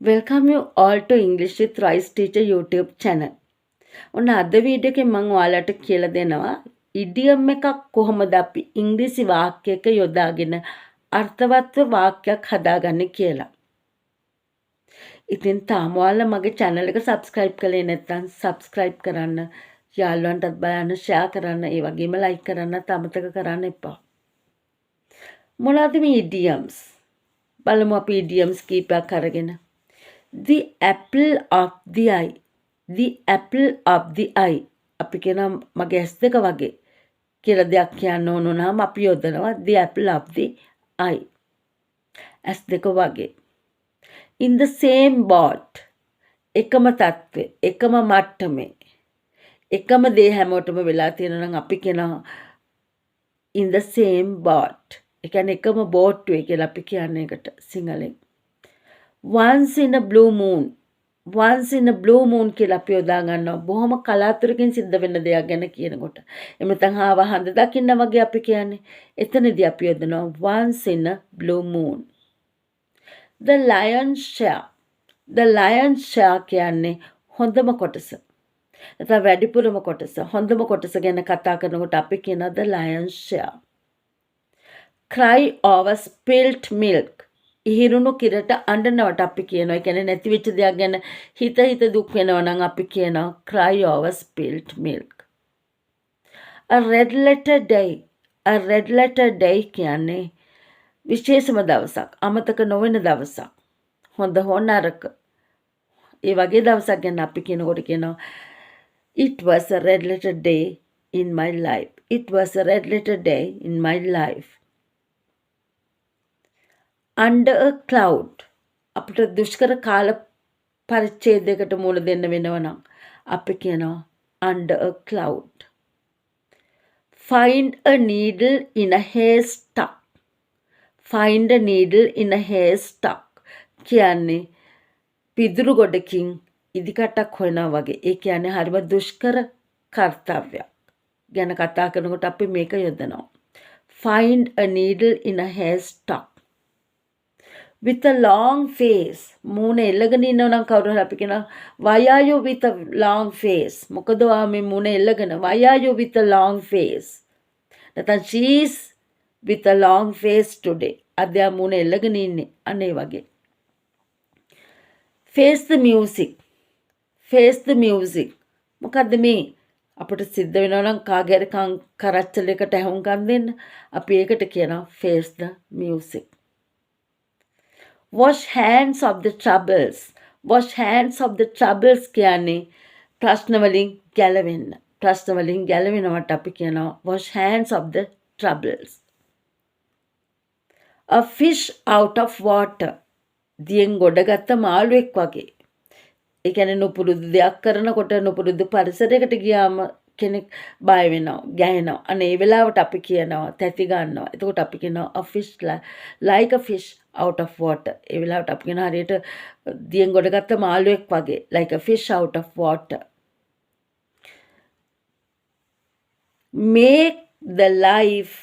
Welcome you all to English with Rice Teacher YouTube channel. ඔන්න අද video එකෙන් මම ඔයාලට කියලා දෙනවා idiom එකක් කොහොමද අපි ඉංග්‍රීසි වාක්‍යයක යොදාගෙන අර්ථවත්ව වාක්‍යයක් හදාගන්නේ කියලා. ඉතින් තාම ඔයාලා මගේ channel එක subscribe කළේ නැත්නම් subscribe කරන්න, යාළුවන්ටත් බලන්න, share කරන්න, ඒ වගේම like කරන්නත් අමතක කරන්න එපා. මොනවද මේ idioms? බලමු අපි idioms කීපයක් අරගෙන. The apple of the eye. The apple of the eye. අපි කියන මගේ ඇස් දෙක වගේ කියලා දෙයක් කියන්න ඕන නම් අපි යොදනවා the apple of the eye. ඇස් දෙක වගේ. In the same boat. එකම තත්ත්වය, එකම මට්ටමේ. එකම දේ හැමෝටම වෙලා තියෙනවා නම් අපි කියනවා in the same boat. ඒ කියන්නේ එකම බෝට්ටුවේ කියලා අපි කියන්නේ ඒකට සිංහලෙන්. Once in a blue moon. Once in a blue moon කියලා අපි යොදා ගන්නවා බොහොම කලාතුරකින් සිද්ධ වෙන දෙයක් ගැන කියනකොට. එහෙම නැත්නම් ආව හඳ දකින්න වගේ අපි කියන්නේ. එතනදී අපි යොදනවා once in a blue moon. The lion's share. The lion's share කියන්නේ හොඳම කොටස. නැත්නම් වැඩිපුරම කොටස. හොඳම කොටස ගැන කතා කරනකොට අපි කියනවා the lion's share. Cry over spilt milk. ඉහිරුණු කිරට අඬනවට අපි කියනවා. ඒ කියන්නේ නැති වෙච්ච දෙයක් ගැන හිත දුක් වෙනවා නම් අපි කියනවා cry over spilt milk. A red letter day. A red letter day කියන්නේ විශේෂම දවසක්. අමතක නොවන දවසක්. හොඳ හෝ නරක. ඒ වගේ දවසක් ගැන අපි කියනකොට කියනවා it was a red letter day in my life. It was a red letter day in my life. Under a cloud. අපිට දුෂ්කර කාල පරිච්ඡේදයකට මුහුණ දෙන්න වෙනවා නම් අපි කියනවා under a cloud. Find a needle in a haystack. Find a needle in a haystack. කියන්නේ පිදුරු ගොඩකින් ඉදිකටක් හොයනවා වගේ. ඒ කියන්නේ හරිම දුෂ්කර කර්තව්‍යයක් ගැන කතා කරනකොට අපි මේක යොදනවා. Find a needle in a haystack. With a long face. මූණ එල්ලගෙන ඉන්නව නම් කවුරු හරි අපි කියනවා why are you with a long face? මොකද ඔයා මේ මූණ එල්ලගෙන why are you with a long face? නැත්නම් she is with a long face today. අද යා මූණ එල්ලගෙන ඉන්නේ. අන්න ඒ වගේ. Face the music. Face the music. මොකද්ද මේ? අපිට සිද්ධ වෙනවා නම් කාගේ හරි කරච්චලයකට ඇහුම්කන් දෙන්න. අපි ඒකට කියනවා face the music. Wash hands of the troubles. Wash hands of the troubles කියන්නේ ප්‍රශ්න වලින් ගැලවෙන්න. ප්‍රශ්න වලින් ගැලවෙනවට අපි කියනවා wash hands of the troubles. A fish out of water. දියෙන් ගොඩගත්ත මාළුවෙක් වගේ. ඒ කියන්නේ නොපුරුදු දෙයක් කරනකොට නොපුරුදු පරිසරයකට ගියාම කෙනෙක් බය වෙනවා, ගැහෙනවා. අනේ ඒ වෙලාවට අපි කියනවා තැති ගන්නවා. එතකොට අපි කියනවා a fish like a fish out of water. ඒ වෙලාවට අපි කියන හරියට දියෙන් ගොඩගත්ත මාළුවෙක් වගේ like a fish out of water. Make the life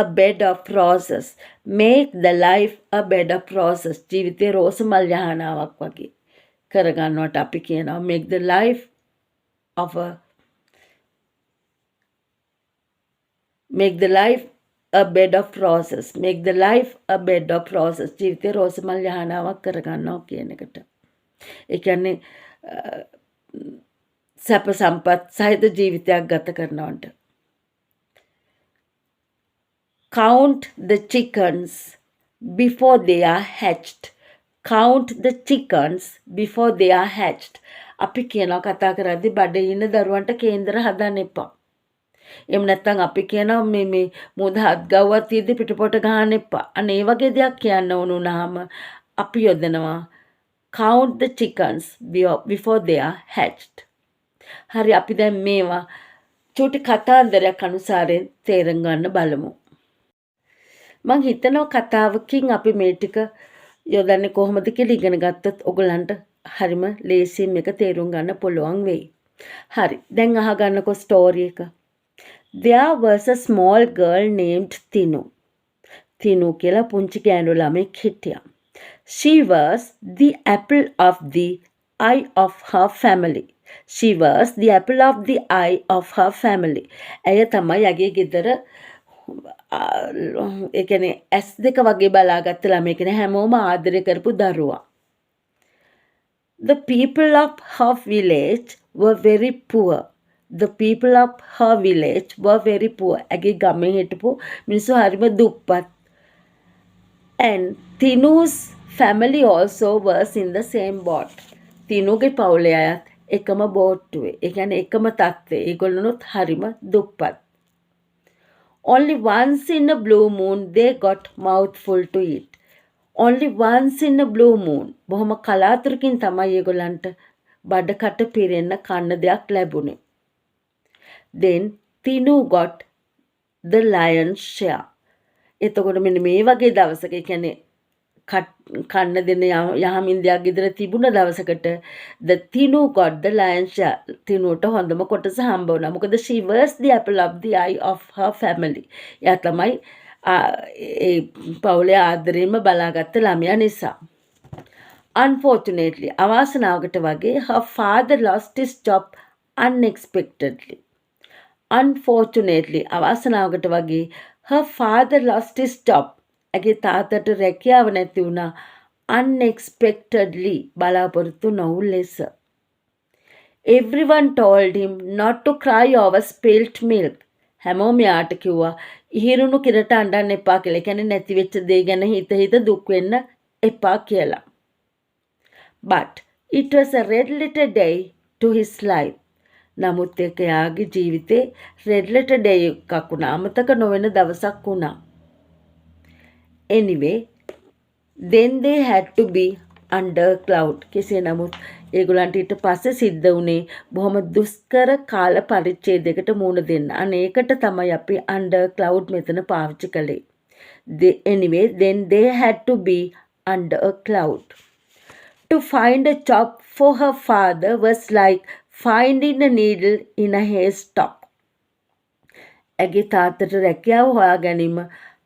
a bed of roses. Make the life a bed of roses. ජීවිතේ රෝස මල් යහනාවක් වගේ කරගන්නවට අපි කියනවා make the life a bed of roses. Make the life a bed of roses. ජීවිතේ රෝස මල් යහනාවක් කරගන්නවා කියන එකට. ඒ කියන්නේ සැප සම්පත් සහිත ජීවිතයක් ගත කරනවට. Count the chickens before they are hatched. Count the chickens before they are hatched. අපි කියනවා කතා කරද්දී බඩේ ඉන්න දරුවන්ට කේන්දර හදන්න එපා. එහෙම නැත්නම් අපි කියනවා මේ මුදහත් ගව්වක් තියෙද්දි පිටපොට ගහන්න එපා. අනේ ඒ වගේ දෙයක් කියන්න ඕන වුණාම අපි යොදනවා count the chickens before they are hatched. හරි අපි දැන් මේවා චූටි කතාන්දරයක් අනුසාරයෙන් තේරුම් ගන්න බලමු. මං හිතනවා කතාවකින් අපි මේ ටික යොදන්නේ කොහොමද කියලා ඉගෙන ගත්තොත් ඔයගලන්ට හරිම ලේසියෙන් මේක තේරුම් ගන්න පුළුවන් වෙයි. හරි. දැන් අහගන්නකෝ ස්ටෝරි එක. There was a small girl named Tinu. Tinu කියලා පුංචි ගෑනු ළමෙක් හිටියා. She was the apple of the eye of her family. She was the apple of the eye of her family. ඇය තමයි යගේ ගෙදර ඒ කියන්නේ ඇස් දෙක වගේ බලාගත්ත ළමයි කෙනෙක් හැමෝම ආදරය කරපු දරුවා. The people of her village were very poor. The people of her village were very poor. ඇගේ ගමේ හිටපු මිනිස්සු හරිම දුප්පත්. And Tinu's family also was in the same boat. තිනුගේ පවුලේ අයත් එකම බෝට්ටුවේ. ඒ කියන්නේ එකම තත්ත්වයේ. ඒගොල්ලොනුත් හරිම දුප්පත්. Only once in a blue moon they got mouthful to eat. Only once in a blue moon. බොහොම කලාතුරකින් තමයි ඒගොල්ලන්ට බඩකට පිරෙන්න කන්න දෙයක් ලැබුණේ. Then Tinu got the lion's share. එතකොට මෙන්න මේ වගේ දවසක ඒ කියන්නේ කන්න දෙන්න යහමින් දෙයක් ගෙදර තිබුණ දවසකට the Tinu got the lion's share. තිනුට හොඳම කොටස හම්බ වුණා. මොකද she was the apple of the eye of her family. එයා තමයි ඒ පවුලේ ආදරෙන්ම බලාගත්ත ළමයා නිසා. Unfortunately, අවාසනාවකට වගේ her father lost his job unexpectedly. Unfortunately, අවාසනාවකට වගේ her father lost his job. ඇගේ තාත්තට රැකියාව නැති වුණා unexpectedly බලාපොරොත්තු නොවු ලෙස. Everyone told him not to cry over spilt milk. හැමෝම යාට කිව්වා ඉහිරුණු කිරට අඬන්න එපා කියලා. ඒ කියන්නේ නැති වෙච්ච දේ ගැන හිත දුක් වෙන්න එපා කියලා. But it was a red letter day to his life. නමුත් ඒක යාගේ ජීවිතේ red letter day එකක් වුණා. අමතක නොවන දවසක් වුණා. Anyway, then they had to be under cloud. කෙසේ නමුත් ඒගොල්ලන්ට ඊට පස්සේ සිද්ධ වුණේ බොහොම දුෂ්කර කාල පරිච්ඡේදයකට මුහුණ දෙන්න. අනේකට තමයි අපි under cloud මෙතන පාවිච්චි කළේ. Anyway, then they had to be under a cloud. To find a job for her father was like finding a needle in a haystack. ඇගේ තාත්තට රැකියාව හොයා ගැනීම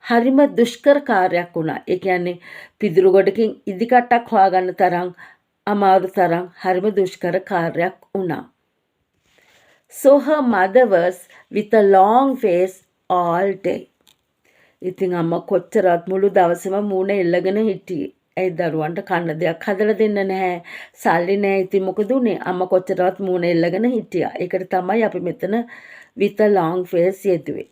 හරිම දුෂ්කර කාර්යයක් වුණා. ඒ කියන්නේ පිදුරු ගොඩකින් ඉදිකටක් හොයාගන්න තරම් අමාරු තරම් හරිම දුෂ්කර කාර්යයක් වුණා. So her mother was with a long face all day. ඉතින් අම්මා කොච්චරත් මුළු දවසම මූණ එල්ලගෙන හිටියේ. ඒ දරුවන්ට කන්න දෙයක් හදලා දෙන්න නැහැ. සල්ලි නැහැ. ඉතින් මොකද උනේ? අම්මා කොච්චරවත් මූණ එල්ලගෙන හිටියා. ඒකට තමයි අපි මෙතන with a long face යෙදුවේ.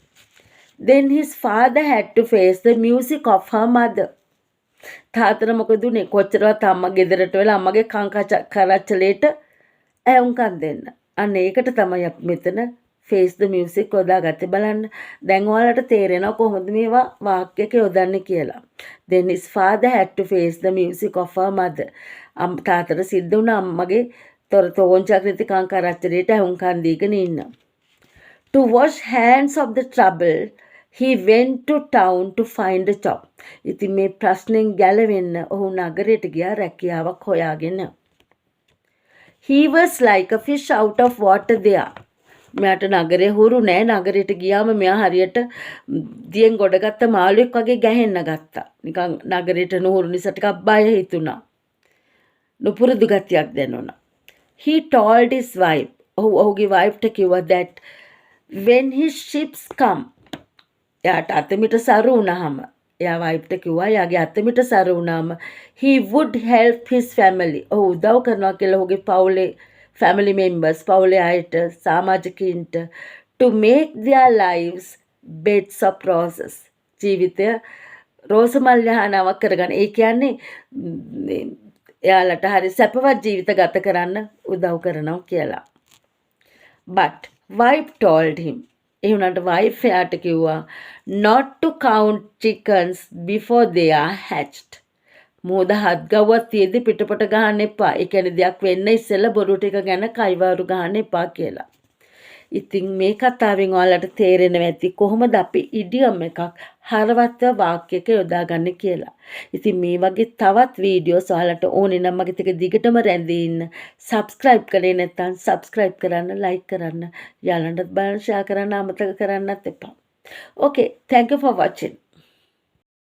Then his father had to face the music of her mother. තාත්තට මොකද උනේ? කොච්චරවත් අම්මා ගෙදරට වෙලා අම්මගේ කං කරච්චලේට ඇහුම්කන් දෙන්න. අන්න ඒකට තමයි අපි මෙතන face the music යොදාගත්තේ. බලන්න. දැන් ඔයාලට තේරෙනවා කොහොමද මේවා වාක්‍යයක යොදන්නේ කියලා. Then his father had to face the music of her mother. තාත්තට සිද්ධ වුණා අම්මගේ තෝංචාකෘති කං කරච්චලේට ඇහුම්කන් දීගෙන ඉන්න. To wash hands of the trouble, he went to town to find a job. ඉතින් මේ ප්‍රශ්නෙන් ගැලවෙන්න ඔහු නගරයට ගියා රැකියාවක් හොයාගෙන. He was like a fish out of water there. මෙයාට නගරේ හුරු නෑ. නගරයට ගියාම මෙයා හරියට දියෙන් ගොඩගත්ත මාළුවෙක් වගේ ගැහෙන්න ගත්තා. නිකන් නගරයට නුහුරු නිසා ටිකක් බය හිතුණා. නුපුරුදු ගතියක් දැනුණා. He told his wife, ඔහුගේ wife ට කිව්වා that when his ships come, එයාට අතමිට සරු වුණාම එයා wife ට කිව්වා එයාගේ අතමිට සරු වුණාම he would help his family. ඔහු උදව් කරනවා කියලා ඔහුගේ පවුලේ family members පවුලේ අයට සමාජිකයින්ට to make their lives beds of roses. ජීවිතය රෝස මල් යහනාවක් කරගන්න. ඒ කියන්නේ එයාලට හරි සැපවත් ජීවිත ගත කරන්න උදව් කරනවා කියලා. But wife told him, ඒ වුණාට wife එයාට කිව්වා not to count chickens before they are hatched. මෝද හත් ගව්වක් තියේදී පිටපොට ගහන්න එපා. ඒ කියන්නේ දෙයක් වෙන්න ඉස්සෙල්ලා බොරු ටික ගැන කයිවාරු ගහන්න එපා කියලා. ඉතින් මේ කතාවෙන් ඔයාලට තේරෙනවා ඇති කොහොමද අපි ඉඩියම් එකක් හරවත්ව වාක්‍යයක යොදාගන්නේ කියලා. ඉතින් මේ වගේ තවත් වීඩියෝස් ඔයාලට ඕනේ නම් මගේ ටික දිගටම රැඳී ඉන්න. subscribe කරේ නැත්නම් subscribe කරන්න, like කරන්න, යාළුවන්ටත් බලන්න, share කරන්න අමතක කරන්නත් එපා. Okay, thank you for watching.